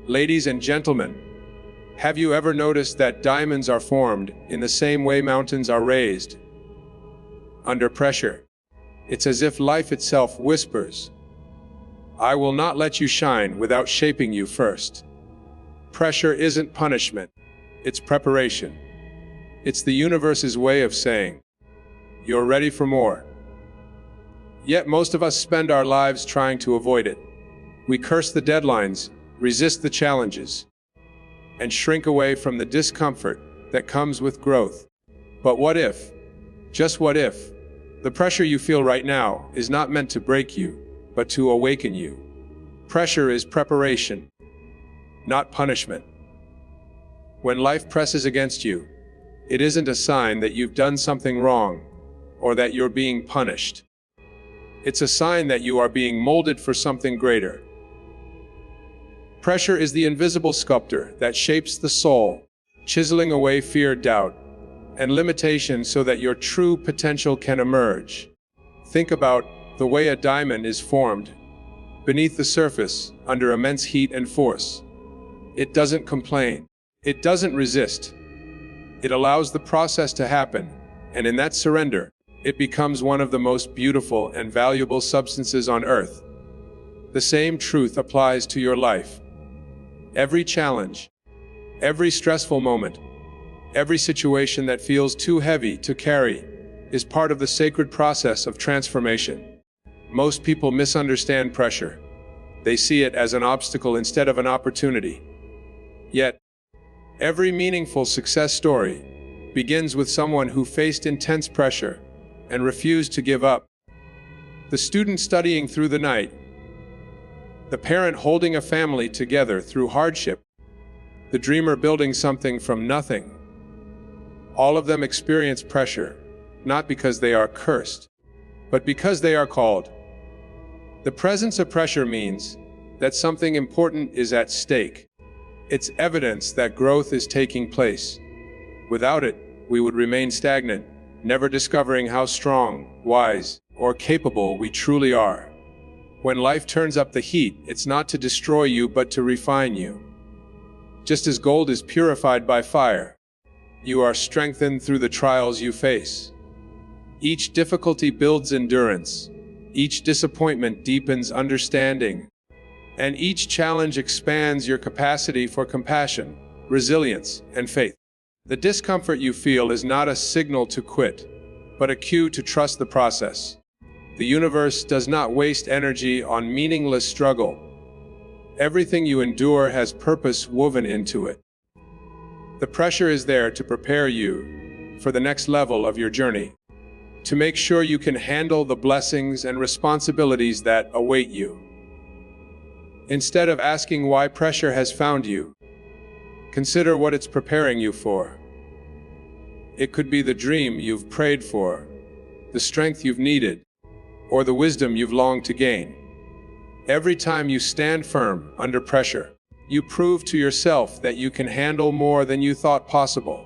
Ladies and gentlemen, have you ever noticed that diamonds are formed in the same way mountains are raised? Under pressure. It's as if life itself whispers, "I will not let you shine without shaping you first." Pressure isn't punishment, it's preparation. It's the universe's way of saying, "You're ready for more." Yet most of us spend our lives trying to avoid it. We curse the deadlines, resist the challenges, and shrink away from the discomfort that comes with growth. But what if, just what if, the pressure you feel right now is not meant to break you, but to awaken you? Pressure is preparation, not punishment. When life presses against you, it isn't a sign that you've done something wrong or that you're being punished. It's a sign that you are being molded for something greater. Pressure is the invisible sculptor that shapes the soul, chiseling away fear, doubt, and limitation so that your true potential can emerge. Think about the way a diamond is formed. Beneath the surface, under immense heat and force. It doesn't complain. It doesn't resist. It allows the process to happen, and in that surrender, it becomes one of the most beautiful and valuable substances on earth. The same truth applies to your life. Every challenge, every stressful moment, every situation that feels too heavy to carry is part of the sacred process of transformation. Most people misunderstand pressure. They see it as an obstacle instead of an opportunity. Yet, every meaningful success story begins with someone who faced intense pressure and refused to give up. The student studying through the night, the parent holding a family together through hardship, the dreamer building something from nothing. All of them experience pressure, not because they are cursed, but because they are called. The presence of pressure means that something important is at stake. It's evidence that growth is taking place. Without it, we would remain stagnant, never discovering how strong, wise, or capable we truly are. When life turns up the heat, it's not to destroy you but to refine you. Just as gold is purified by fire, you are strengthened through the trials you face. Each difficulty builds endurance, each disappointment deepens understanding, and each challenge expands your capacity for compassion, resilience, and faith. The discomfort you feel is not a signal to quit, but a cue to trust the process. The universe does not waste energy on meaningless struggle. Everything you endure has purpose woven into it. The pressure is there to prepare you for the next level of your journey, to make sure you can handle the blessings and responsibilities that await you. Instead of asking why pressure has found you, consider what it's preparing you for. It could be the dream you've prayed for, the strength you've needed, or the wisdom you've longed to gain. Every time you stand firm under pressure, you prove to yourself that you can handle more than you thought possible.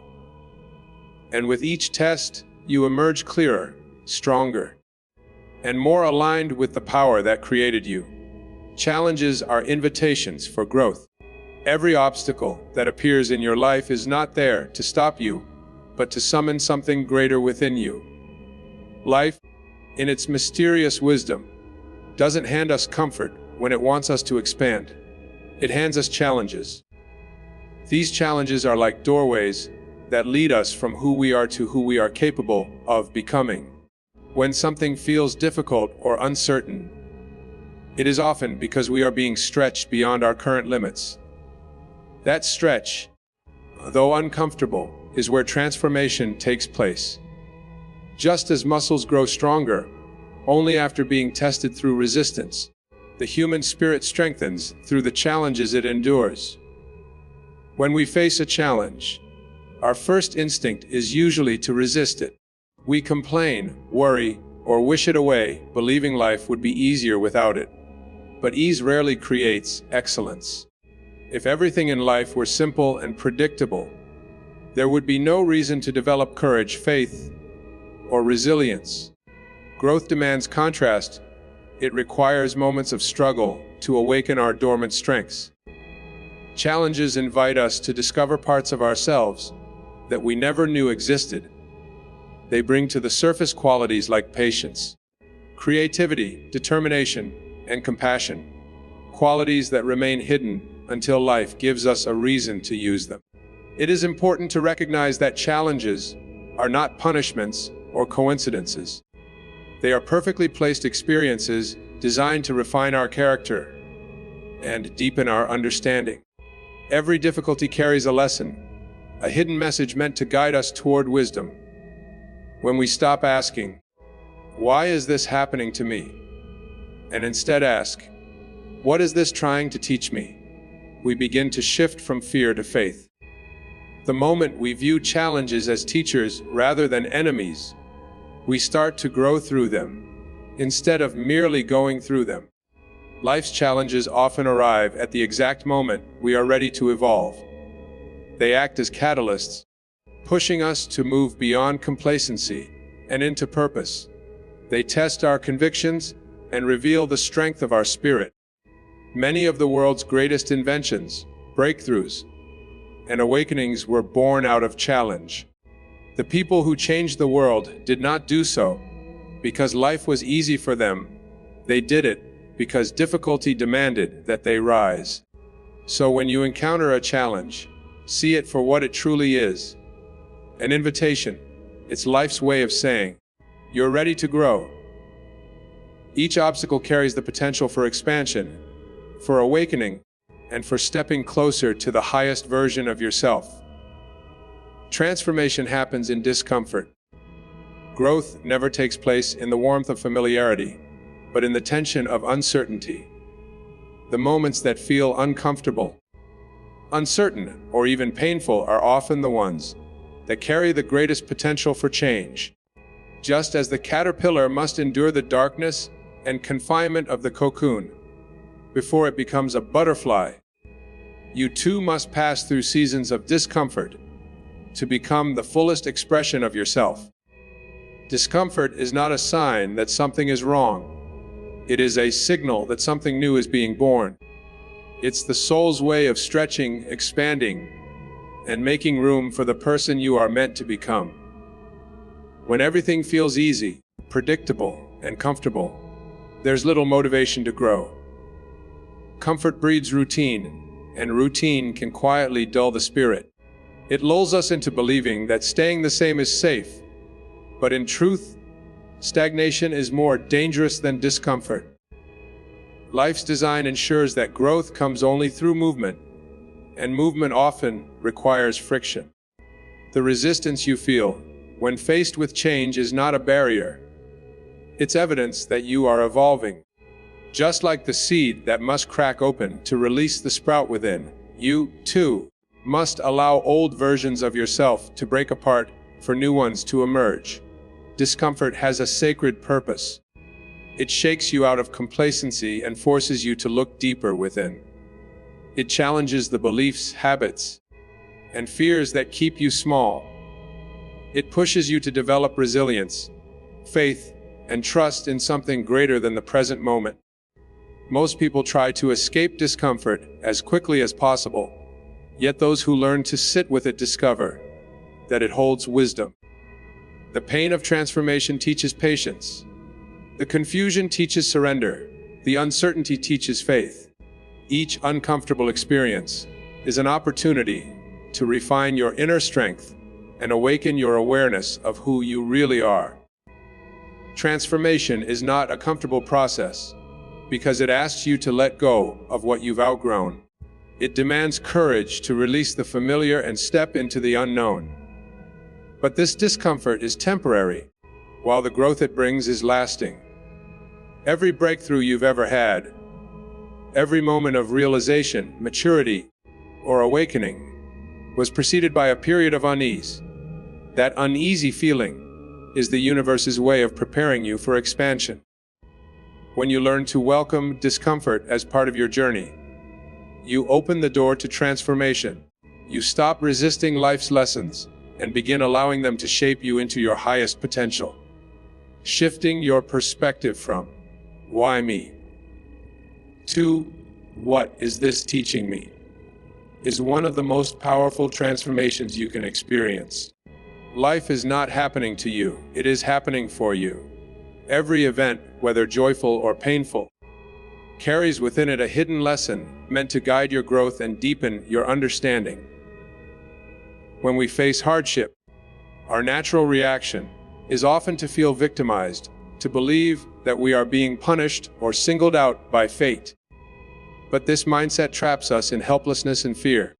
And with each test, you emerge clearer, stronger, and more aligned with the power that created you. Challenges are invitations for growth. Every obstacle that appears in your life is not there to stop you, but to summon something greater within you. Life, in its mysterious wisdom, doesn't hand us comfort when it wants us to expand. It hands us challenges. These challenges are like doorways that lead us from who we are to who we are capable of becoming. When something feels difficult or uncertain, it is often because we are being stretched beyond our current limits. That stretch, though uncomfortable, is where transformation takes place. Just as muscles grow stronger only after being tested through resistance, the human spirit strengthens through the challenges it endures. When we face a challenge, our first instinct is usually to resist it. We complain, worry, or wish it away, believing life would be easier without it. But ease rarely creates excellence. If everything in life were simple and predictable, there would be no reason to develop courage, faith, or resilience. Growth demands contrast. It requires moments of struggle to awaken our dormant strengths. Challenges invite us to discover parts of ourselves that we never knew existed. They bring to the surface qualities like patience, creativity, determination, and compassion, qualities that remain hidden until life gives us a reason to use them. It is important to recognize that challenges are not punishments or coincidences. They are perfectly placed experiences designed to refine our character and deepen our understanding. Every difficulty carries a lesson, a hidden message meant to guide us toward wisdom. When we stop asking, "Why is this happening to me?" and instead ask, "What is this trying to teach me?" we begin to shift from fear to faith. The moment we view challenges as teachers rather than enemies, we start to grow through them, instead of merely going through them. Life's challenges often arrive at the exact moment we are ready to evolve. They act as catalysts, pushing us to move beyond complacency and into purpose. They test our convictions and reveal the strength of our spirit. Many of the world's greatest inventions, breakthroughs, and awakenings were born out of challenge. The people who changed the world did not do so because life was easy for them. They did it because difficulty demanded that they rise. So when you encounter a challenge, see it for what it truly is. An invitation. It's life's way of saying, "You're ready to grow." Each obstacle carries the potential for expansion, for awakening, and for stepping closer to the highest version of yourself. Transformation happens in discomfort. Growth never takes place in the warmth of familiarity, but in the tension of uncertainty. The moments that feel uncomfortable, uncertain, or even painful are often the ones that carry the greatest potential for change. Just as the caterpillar must endure the darkness and confinement of the cocoon before it becomes a butterfly, you too must pass through seasons of discomfort to become the fullest expression of yourself. Discomfort is not a sign that something is wrong. It is a signal that something new is being born. It's the soul's way of stretching, expanding, and making room for the person you are meant to become. When everything feels easy, predictable, and comfortable, there's little motivation to grow. Comfort breeds routine, and routine can quietly dull the spirit. It lulls us into believing that staying the same is safe. But in truth, stagnation is more dangerous than discomfort. Life's design ensures that growth comes only through movement, and movement often requires friction. The resistance you feel when faced with change is not a barrier. It's evidence that you are evolving. Just like the seed that must crack open to release the sprout within, you, too, must allow old versions of yourself to break apart for new ones to emerge. Discomfort has a sacred purpose. It shakes you out of complacency and forces you to look deeper within. It challenges the beliefs, habits, and fears that keep you small. It pushes you to develop resilience, faith, and trust in something greater than the present moment. Most people try to escape discomfort as quickly as possible, yet those who learn to sit with it discover that it holds wisdom. The pain of transformation teaches patience. The confusion teaches surrender. The uncertainty teaches faith. Each uncomfortable experience is an opportunity to refine your inner strength and awaken your awareness of who you really are. Transformation is not a comfortable process because it asks you to let go of what you've outgrown. It demands courage to release the familiar and step into the unknown. But this discomfort is temporary, while the growth it brings is lasting. Every breakthrough you've ever had, every moment of realization, maturity, or awakening was preceded by a period of unease. That uneasy feeling is the universe's way of preparing you for expansion. When you learn to welcome discomfort as part of your journey, you open the door to transformation. You stop resisting life's lessons and begin allowing them to shape you into your highest potential. Shifting your perspective from, "Why me?" to, "What is this teaching me?" is one of the most powerful transformations you can experience. Life is not happening to you, it is happening for you. Every event, whether joyful or painful, carries within it a hidden lesson meant to guide your growth and deepen your understanding. When we face hardship, our natural reaction is often to feel victimized, to believe that we are being punished or singled out by fate. But this mindset traps us in helplessness and fear.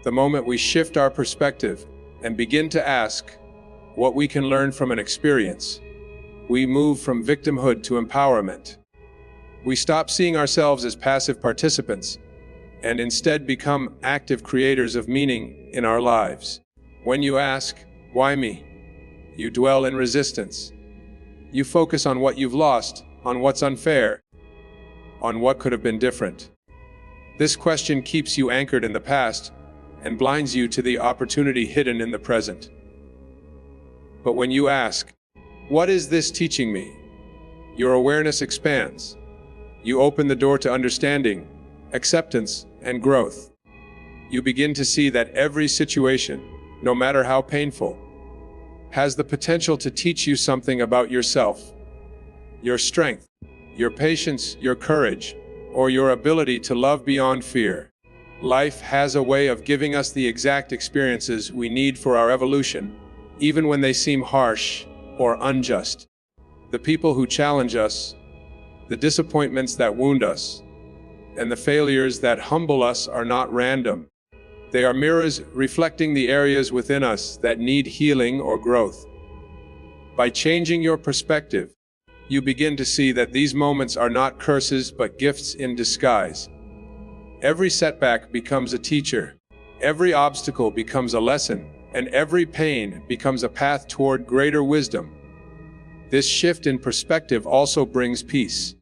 The moment we shift our perspective and begin to ask what we can learn from an experience, we move from victimhood to empowerment. We stop seeing ourselves as passive participants and instead become active creators of meaning in our lives. When you ask, "Why me?" you dwell in resistance. You focus on what you've lost, on what's unfair, on what could have been different. This question keeps you anchored in the past and blinds you to the opportunity hidden in the present. But when you ask, "What is this teaching me?" your awareness expands. You open the door to understanding, acceptance, and growth. You begin to see that every situation, no matter how painful, has the potential to teach you something about yourself, your strength, your patience, your courage, or your ability to love beyond fear. Life has a way of giving us the exact experiences we need for our evolution, even when they seem harsh or unjust. The people who challenge us, the disappointments that wound us, and the failures that humble us are not random. They are mirrors reflecting the areas within us that need healing or growth. By changing your perspective, you begin to see that these moments are not curses but gifts in disguise. Every setback becomes a teacher, every obstacle becomes a lesson, and every pain becomes a path toward greater wisdom. This shift in perspective also brings peace.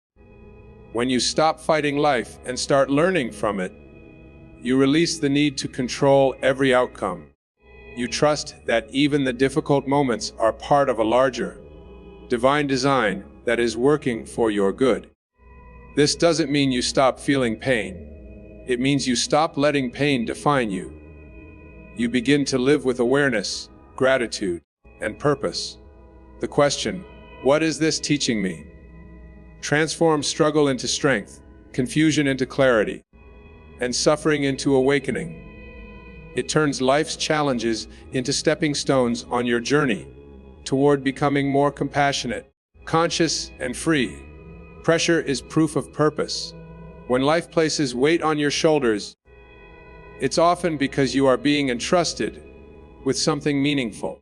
When you stop fighting life and start learning from it, you release the need to control every outcome. You trust that even the difficult moments are part of a larger, divine design that is working for your good. This doesn't mean you stop feeling pain. It means you stop letting pain define you. You begin to live with awareness, gratitude, and purpose. The question, "What is this teaching me?" transforms struggle into strength, confusion into clarity, and suffering into awakening. It turns life's challenges into stepping stones on your journey toward becoming more compassionate, conscious, and free. Pressure is proof of purpose. When life places weight on your shoulders, it's often because you are being entrusted with something meaningful.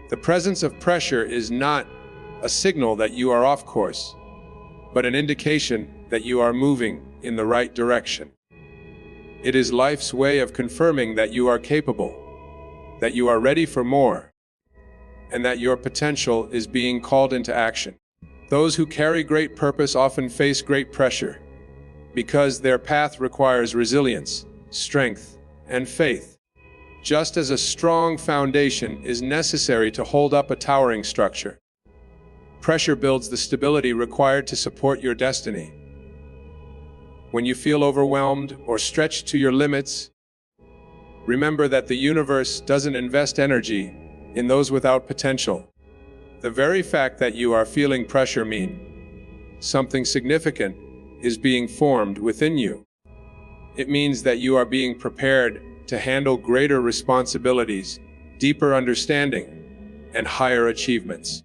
The presence of pressure is not a signal that you are off course, but an indication that you are moving in the right direction. It is life's way of confirming that you are capable, that you are ready for more, and that your potential is being called into action. Those who carry great purpose often face great pressure, because their path requires resilience, strength, and faith. Just as a strong foundation is necessary to hold up a towering structure, pressure builds the stability required to support your destiny. When you feel overwhelmed or stretched to your limits, remember that the universe doesn't invest energy in those without potential. The very fact that you are feeling pressure means something significant is being formed within you. It means that you are being prepared to handle greater responsibilities, deeper understanding, and higher achievements.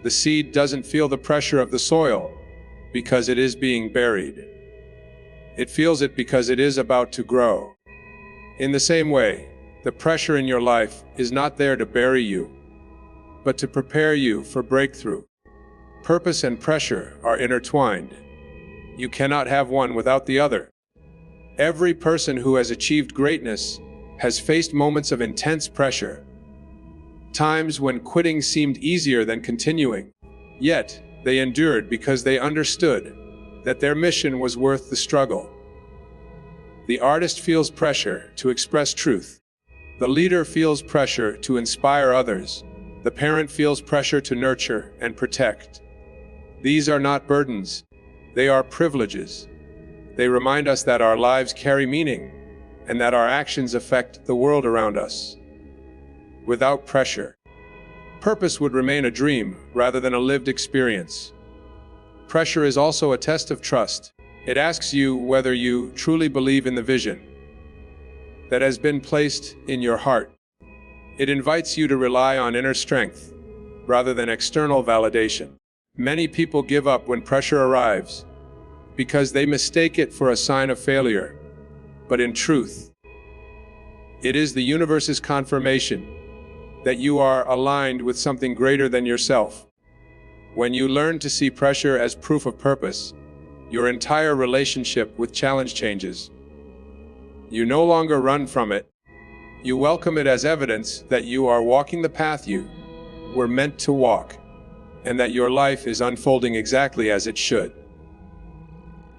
The seed doesn't feel the pressure of the soil because it is being buried. It feels it because it is about to grow. In the same way, the pressure in your life is not there to bury you, but to prepare you for breakthrough. Purpose and pressure are intertwined. You cannot have one without the other. Every person who has achieved greatness has faced moments of intense pressure, times when quitting seemed easier than continuing. Yet, they endured because they understood that their mission was worth the struggle. The artist feels pressure to express truth. The leader feels pressure to inspire others. The parent feels pressure to nurture and protect. These are not burdens. They are privileges. They remind us that our lives carry meaning, and that our actions affect the world around us. Without pressure, purpose would remain a dream rather than a lived experience. Pressure is also a test of trust. It asks you whether you truly believe in the vision that has been placed in your heart. It invites you to rely on inner strength rather than external validation. Many people give up when pressure arrives because they mistake it for a sign of failure. But in truth, it is the universe's confirmation that you are aligned with something greater than yourself. When you learn to see pressure as proof of purpose, your entire relationship with challenge changes. You no longer run from it. You welcome it as evidence that you are walking the path you were meant to walk, and that your life is unfolding exactly as it should.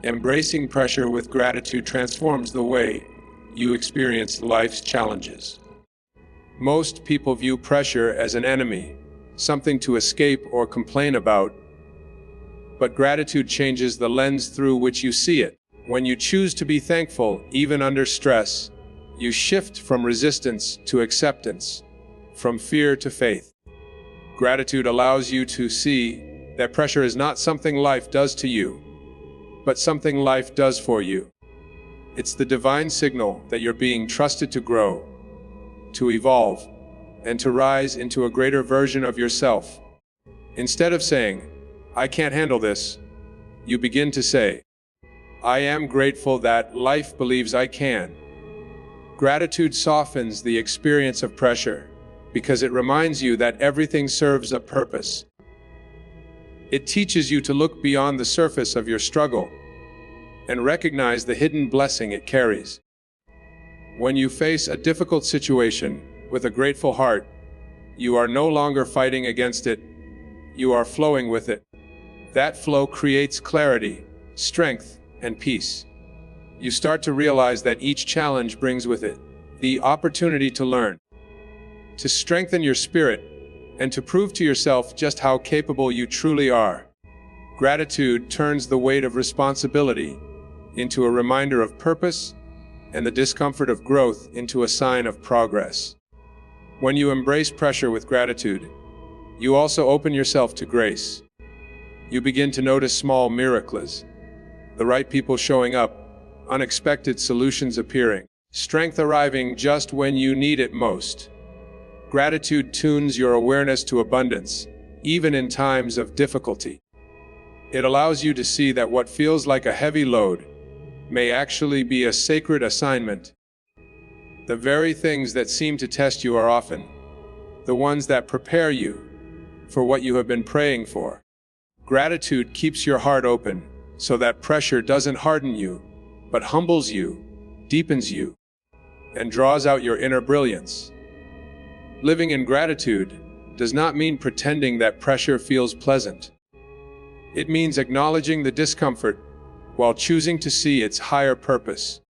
Embracing pressure with gratitude transforms the way you experience life's challenges. Most people view pressure as an enemy, something to escape or complain about. But gratitude changes the lens through which you see it. When you choose to be thankful, even under stress, you shift from resistance to acceptance, from fear to faith. Gratitude allows you to see that pressure is not something life does to you, but something life does for you. It's the divine signal that you're being trusted to grow, to evolve, and to rise into a greater version of yourself. Instead of saying, "I can't handle this," you begin to say, "I am grateful that life believes I can." Gratitude softens the experience of pressure because it reminds you that everything serves a purpose. It teaches you to look beyond the surface of your struggle and recognize the hidden blessing it carries. When you face a difficult situation with a grateful heart, you are no longer fighting against it, you are flowing with it. That flow creates clarity, strength, and peace. You start to realize that each challenge brings with it the opportunity to learn, to strengthen your spirit, and to prove to yourself just how capable you truly are. Gratitude turns the weight of responsibility into a reminder of purpose, and the discomfort of growth into a sign of progress. When you embrace pressure with gratitude, you also open yourself to grace. You begin to notice small miracles, the right people showing up, unexpected solutions appearing, strength arriving just when you need it most. Gratitude tunes your awareness to abundance, even in times of difficulty. It allows you to see that what feels like a heavy load may actually be a sacred assignment. The very things that seem to test you are often the ones that prepare you for what you have been praying for. Gratitude keeps your heart open so that pressure doesn't harden you, but humbles you, deepens you, and draws out your inner brilliance. Living in gratitude does not mean pretending that pressure feels pleasant. It means acknowledging the discomfort while choosing to see its higher purpose.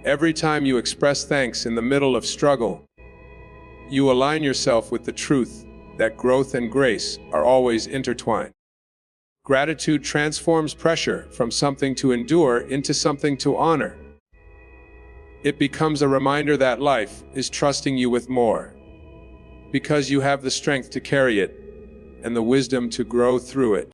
Every time you express thanks in the middle of struggle, you align yourself with the truth that growth and grace are always intertwined. Gratitude transforms pressure from something to endure into something to honor. It becomes a reminder that life is trusting you with more, because you have the strength to carry it and the wisdom to grow through it.